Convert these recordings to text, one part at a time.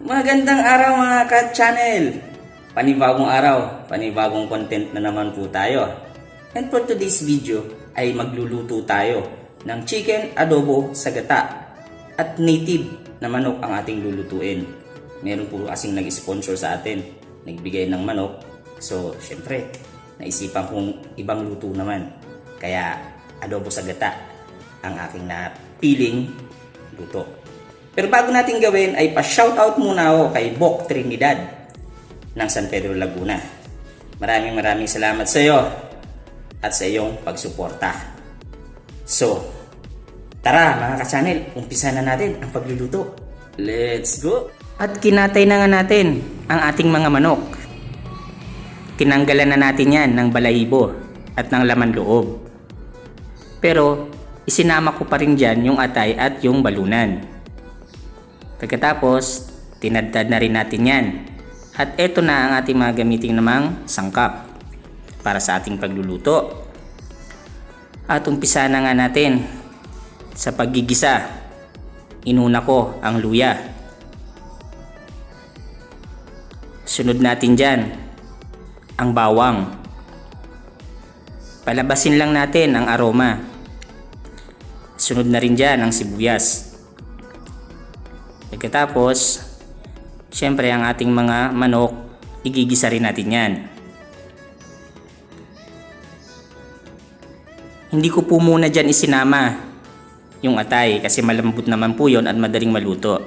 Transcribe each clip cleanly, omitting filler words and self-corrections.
Magandang araw mga ka-channel! Panibagong araw, panibagong content na naman po tayo. And for today's video ay magluluto tayo ng chicken adobo sa gata. At native na manok ang ating lulutuin. Meron po kasing nag-sponsor sa atin, nagbigay ng manok. So syempre, naisipan kong ibang luto naman. Kaya adobo sa gata ang aking napiling luto. Pero bago natin gawin ay pa-shoutout muna ako kay Bok Trinidad ng San Pedro, Laguna. Maraming salamat sa iyo at sa iyong pagsuporta. So, tara mga ka-channel, umpisa na natin ang pagluluto. Let's go! At kinatay na nga natin ang ating mga manok. Tinanggalan na natin yan ng balahibo at ng laman loob. Pero isinama ko pa rin dyan yung atay at yung balunan. Pagkatapos, tinadtad na rin natin yan. At eto na ang ating mga gamitin namang sangkap para sa ating pagluluto. At umpisa na nga natin sa paggigisa. Inuna ko ang luya. Sunod natin dyan ang bawang. Palabasin lang natin ang aroma. Sunod na rin dyan ang sibuyas. Pagkatapos, syempre ang ating mga manok, igigisa rin natin yan. Hindi ko po muna dyan isinama yung atay kasi malambot naman po yun at madaling maluto.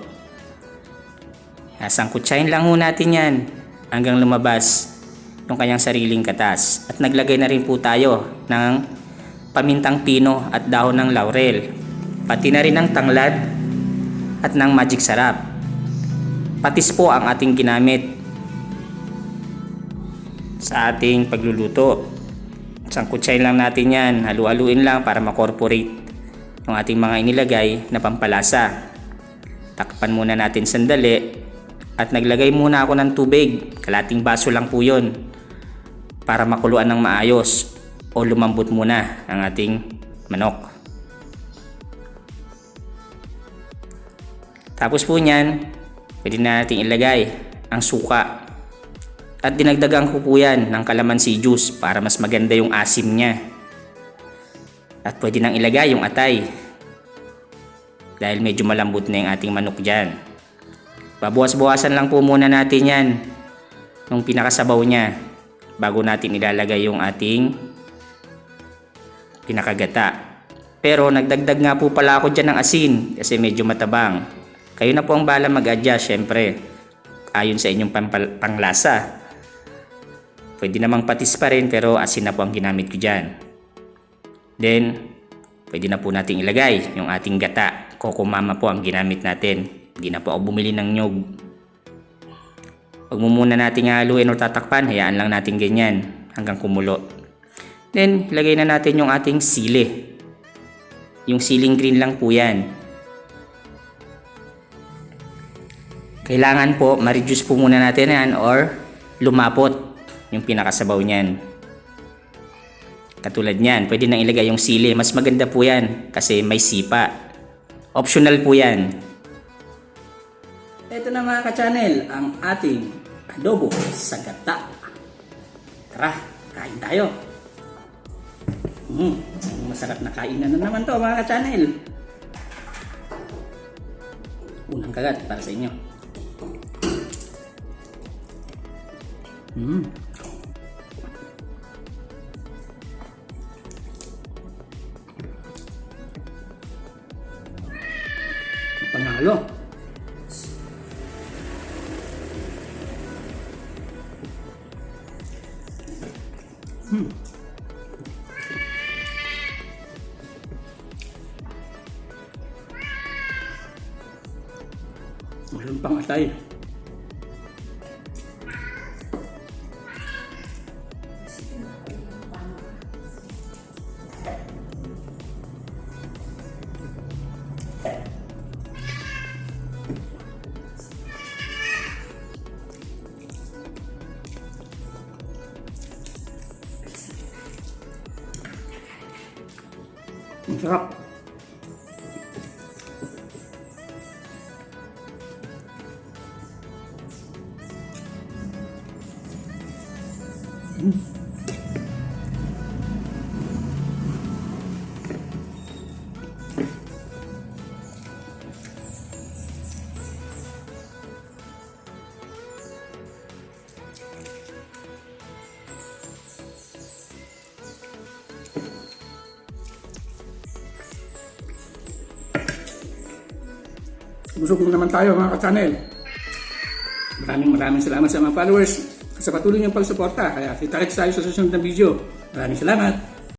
Sangkutsahin lang ho natin yan hanggang lumabas yung kanyang sariling katas. At naglagay na rin po tayo ng pamintang pino at dahon ng laurel. Pati na rin ng tanglad at ng magic sarap. Patis po ang ating ginamit sa ating pagluluto. Sangkutsahin lang natin yan, halu-haluin lang para makorporate yung ating mga inilagay na pampalasa. Takpan muna natin sandali at naglagay muna ako ng tubig. Kalating baso lang po yun para makuluan ng maayos o lumambot muna ang ating manok. Tapos po niyan, pwede na natin ilagay ang suka. At dinagdagan ko po yan ng calamansi juice para mas maganda yung asim niya. At pwede nang ilagay yung atay dahil medyo malambot na yung ating manok dyan. Babawas-bawasan lang po muna natin yan nung pinakasabaw niya bago natin ilalagay yung ating pinakagata. Pero nagdagdag nga po pala ako dyan ng asin kasi medyo matabang. Kayo na po ang bahala mag-adjust, syempre, ayon sa inyong panglasa. Pwede namang patis pa rin, pero asin na po ang ginamit ko dyan. Then, pwede na po natin ilagay yung ating gata. Kokomama po ang ginamit natin. Hindi na po ako bumili ng nyog. Huwag mo muna natin haluin o tatakpan, hayaan lang natin ganyan hanggang kumulo. Then, ilagay na natin yung ating sili. Yung siling green lang po yan. Kailangan po ma-reduce po muna natin yan or lumapot yung pinakasabaw niyan. Katulad niyan, pwede nang ilagay yung sili. Mas maganda po yan kasi may sipa. Optional po yan. Ito na mga ka-channel, ang ating adobo sa gata. Tara, kain tayo. Masarap na kainan na naman to mga ka-channel. Unang kagat para sa inyo. Panalo. Mayroon pang atay. Ang sarap. Busog naman tayo mga ka-channel. Maraming salamat sa mga followers sa patuloy niyong pagsuporta. Kaya kita-kits tayo sa susunod na video. Maraming salamat.